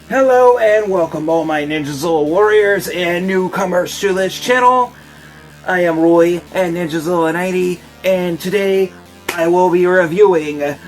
Hello and welcome all my Ninjazilla warriors and newcomers to this channel. I am Roy and Ninjazilla90, and today I will be reviewing the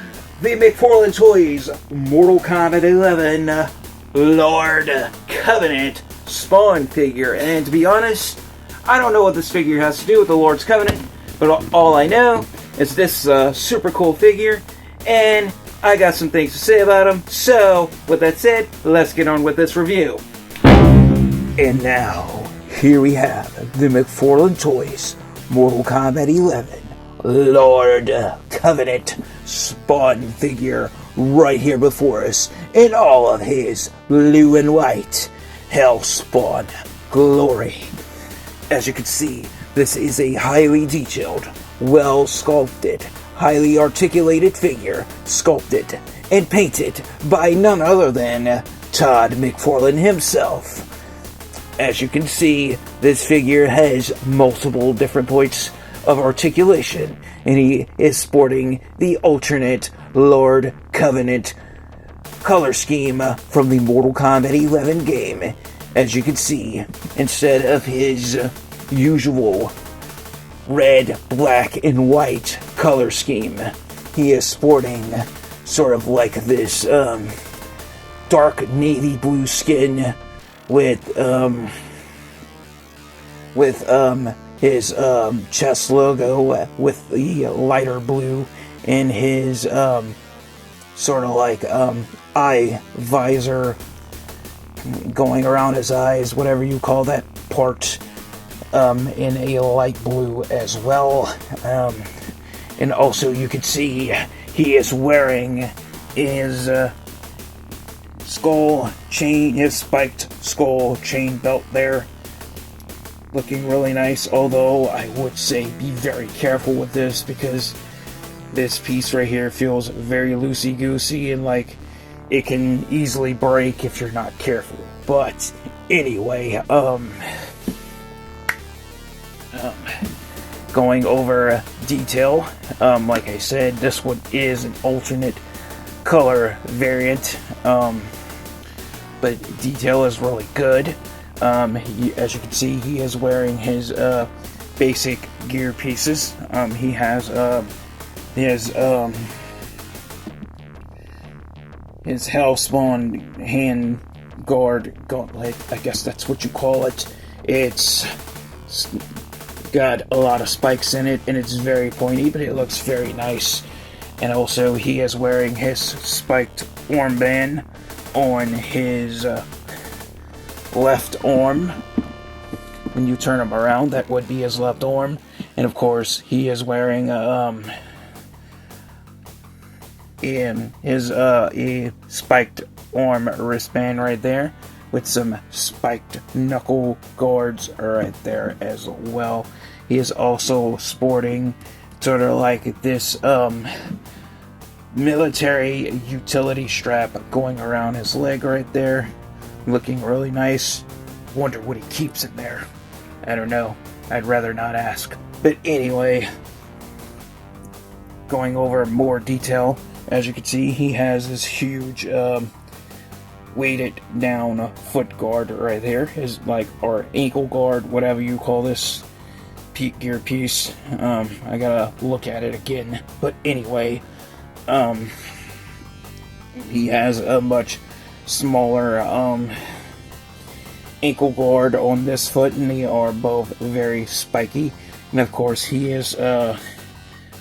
McFarlane Toys Mortal Kombat 11 Lord Covenant Spawn figure. And to be honest, I don't know what this figure has to do with the Lord's Covenant, but all I know is this super cool figure, and I got some things to say about him. So, with that said, let's get on with this review. And now, here we have the McFarlane Toys Mortal Kombat 11 Lord Covenant Spawn figure right here before us in all of his blue and white Hellspawn glory. As you can see, this is a highly detailed, well sculpted, highly articulated figure, sculpted and painted by none other than Todd McFarlane himself. As you can see, this figure has multiple different points of articulation, and he is sporting the alternate Lord Covenant color scheme from the Mortal Kombat 11 game. As you can see, instead of his usual red, black, and white color scheme, he is sporting sort of like this dark navy blue skin with his chest logo with the lighter blue, and his sort of like eye visor going around his eyes, whatever you call that part, in a light blue as well. And also you can see he is wearing his skull chain, his spiked skull chain belt there. Looking really nice, although I would say be very careful with this, because this piece right here feels very loosey-goosey and like it can easily break if you're not careful. But anyway, going over detail, like I said, this one is an alternate color variant, but detail is really good. As you can see, he is wearing his basic gear pieces. He has his Hellspawn hand guard gauntlet, I guess that's what you call it. It's got a lot of spikes in it, and it's very pointy, but it looks very nice. And also, he is wearing his spiked armband on his left arm. When you turn him around, that would be his left arm. And of course, he is wearing a spiked arm wristband right there, with some spiked knuckle guards right there as well. He is also sporting sort of like this military utility strap going around his leg right there. Looking really nice. Wonder what he keeps in there. I don't know. I'd rather not ask. But anyway, going over more detail, as you can see, he has this huge weighted down foot guard right there. His or ankle guard, whatever you call this gear piece. I gotta look at it again. But anyway, he has a much smaller ankle guard on this foot, and they are both very spiky. And of course, he is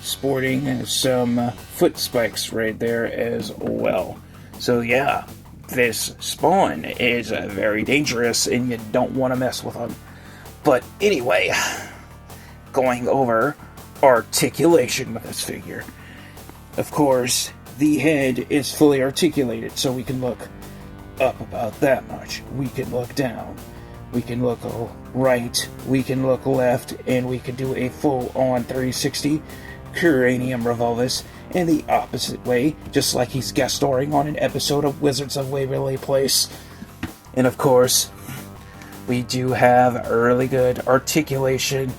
sporting some foot spikes right there as well. So yeah, this Spawn is very dangerous, and you don't want to mess with him. But anyway, going over articulation with this figure. Of course, the head is fully articulated, so we can look up about that much. We can look down. We can look right. We can look left, and we can do a full-on 360 Cranium Revolvus in the opposite way, just like he's guest starring on an episode of Wizards of Waverly Place. And of course, we do have really good articulation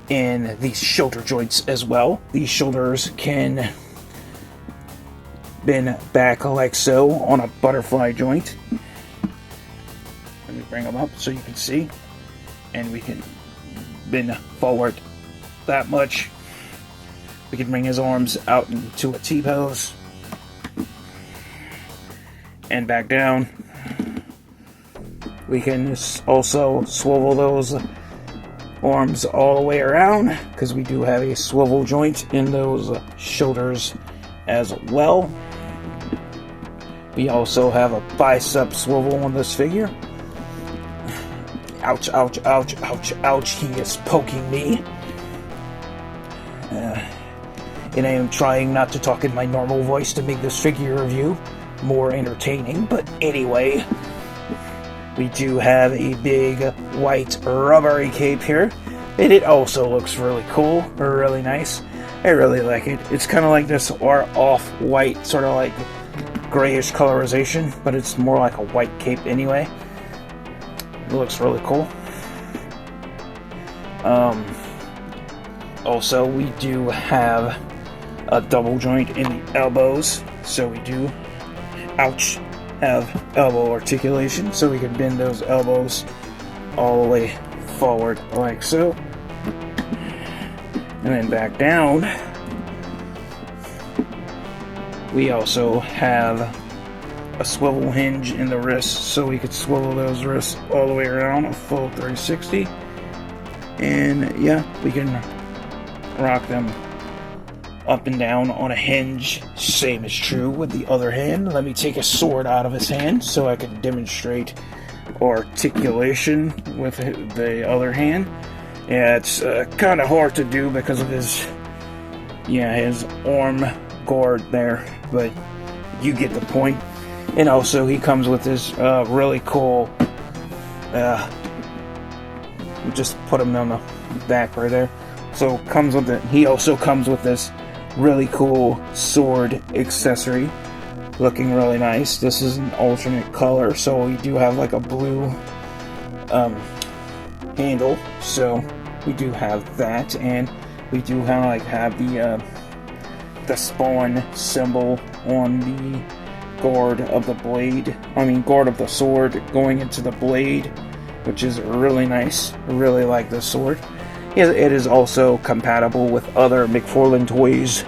in these shoulder joints as well. These shoulders can bend back like so on a butterfly joint. Let me bring him up so you can see. And we can bend forward that much. We can bring his arms out into a T-pose. And back down. We can also swivel those arms all the way around, because we do have a swivel joint in those shoulders as well. We also have a bicep swivel on this figure. Ouch, ouch, ouch, ouch, ouch, he is poking me. And I am trying not to talk in my normal voice to make this figure review more entertaining, but anyway, we do have a big white rubbery cape here, and it also looks really cool, really nice. I really like it. It's kind of like this off-white, sort of like grayish colorization, but it's more like a white cape anyway. It looks really cool. Also, we do have a double joint in the elbows, so we do, ouch, have elbow articulation, so we can bend those elbows all the way forward like so, and then back down. We also have a swivel hinge in the wrists, so we could swivel those wrists all the way around a full 360, and yeah, we can rock them up and down on a hinge. Same is true with the other hand. Let me take a sword out of his hand so I can demonstrate articulation with the other hand. Yeah, it's kind of hard to do because of his arm guard there, but you get the point. And also, he comes with this really cool, just put him on the back right there. So comes with it. He also comes with this really cool sword accessory, looking really nice. This is an alternate color, so we do have like a blue handle, so we do have that, and we do have the spawn symbol on the guard of the blade. Guard of the sword going into the blade, which is really nice. I really like this sword. It is also compatible with other McFarlane Toys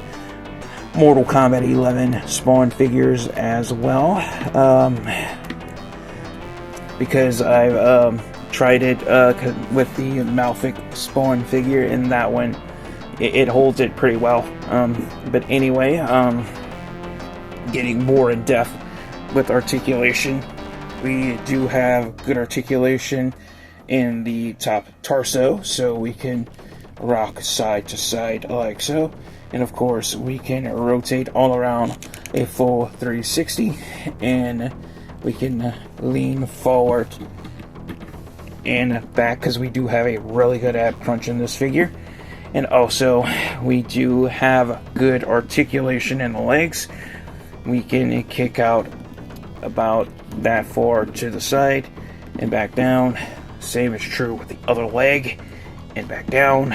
Mortal Kombat 11 Spawn figures as well. Because I've tried it with the Malfic Spawn figure, and that one, it holds it pretty well. But anyway, getting more in depth with articulation, we do have good articulation in the top torso, so we can rock side to side like so, and of course we can rotate all around a full 360, and we can lean forward and back, because we do have a really good ab crunch in this figure. And also we do have good articulation in the legs. We can kick out about that far to the side and back down. Same is true with the other leg, and back down.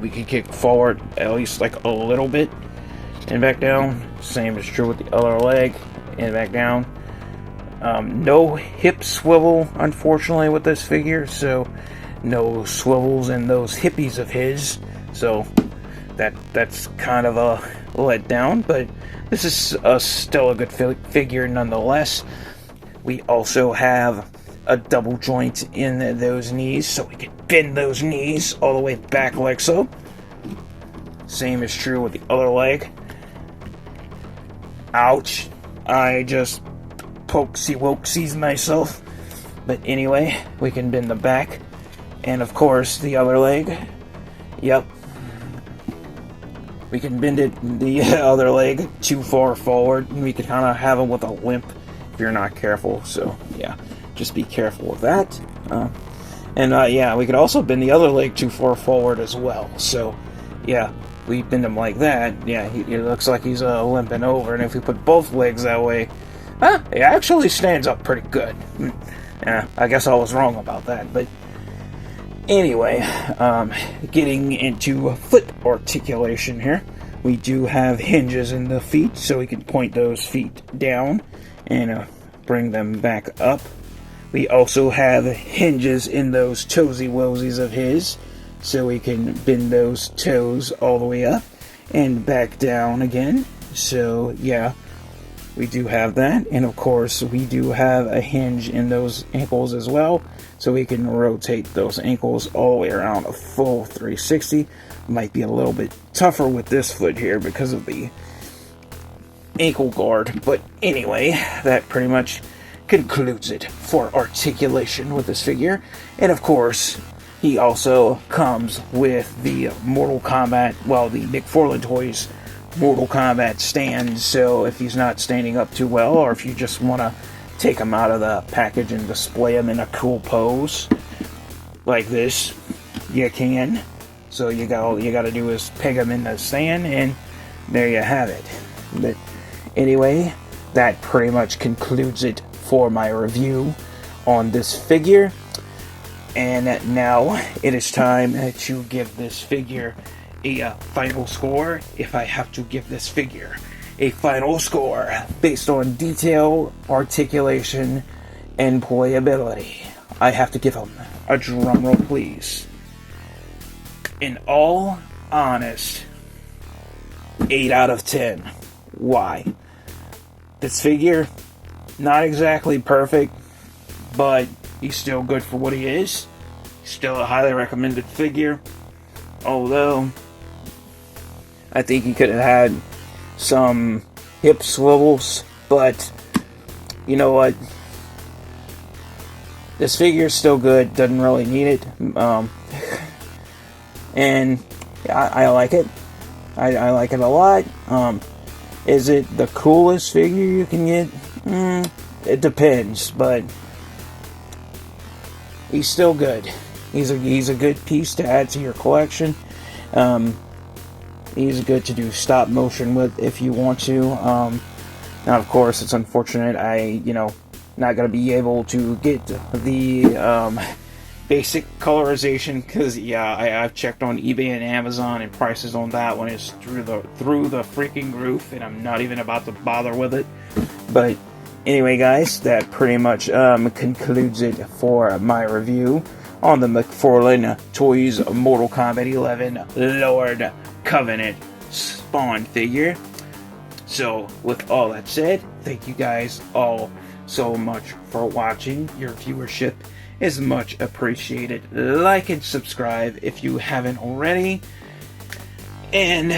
We can kick forward at least like a little bit and back down. Same is true with the other leg and back down. No hip swivel, unfortunately, with this figure, so no swivels in those hippies of his. So that's kind of a letdown, but this is still a good figure nonetheless. We also have a double joint in those knees, so we can bend those knees all the way back like so. Same is true with the other leg. Ouch. I just pokesy-wokesies myself. But anyway, we can bend the back. And of course, the other leg. Yep. We can bend it, the other leg, too far forward, and we can kind of have him with a limp if you're not careful. So yeah, just be careful with that. Yeah, we could also bend the other leg too far forward as well. So yeah, we bend him like that. Yeah, it looks like he's limping over, and if we put both legs that way, it actually stands up pretty good. Yeah, I guess I was wrong about that, but anyway, getting into foot articulation here. We do have hinges in the feet, so we can point those feet down and bring them back up. We also have hinges in those toesy woesies of his, so we can bend those toes all the way up and back down again. So yeah, we do have that. And of course, we do have a hinge in those ankles as well, so we can rotate those ankles all the way around a full 360. Might be a little bit tougher with this foot here because of the ankle guard, but anyway, that pretty much concludes it for articulation with this figure. And of course, he also comes with the Mortal Kombat, well, the McFarlane Toys Mortal Kombat stand, so if he's not standing up too well, or if you just want to take him out of the package and display him in a cool pose like this, you can. So you got to do is peg him in the stand, and there you have it. But anyway, that pretty much concludes it for my review on this figure. And now it is time to give this figure a final score. If I have to give this figure a final score based on detail, articulation, and playability, I have to give him a drum roll, please. In all honest, 8 out of 10. Why? This figure, not exactly perfect, but he's still good for what he is. Still a highly recommended figure. Although, I think he could have had some hip swivels, but you know what? This figure is still good. Doesn't really need it. And I like it. I like it a lot. Is it the coolest figure you can get? It depends, but he's still good. He's a good piece to add to your collection. He's good to do stop motion with if you want to. Now, of course, it's unfortunate not gonna be able to get the basic colorization, because I've checked on eBay and Amazon, and prices on that one is through the freaking roof, and I'm not even about to bother with it. But anyway, guys, that pretty much concludes it for my review on the McFarlane Toys Mortal Kombat 11 Lord Covenant Spawn figure. So with all that said, thank you guys all so much for watching. Your viewership is much appreciated. Like and subscribe if you haven't already. And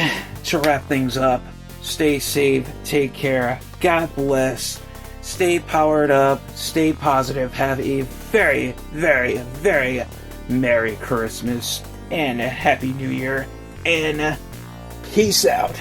to wrap things up, stay safe, take care, God bless, stay powered up, stay positive, have a very, very, very Merry Christmas and a Happy New Year, and peace out.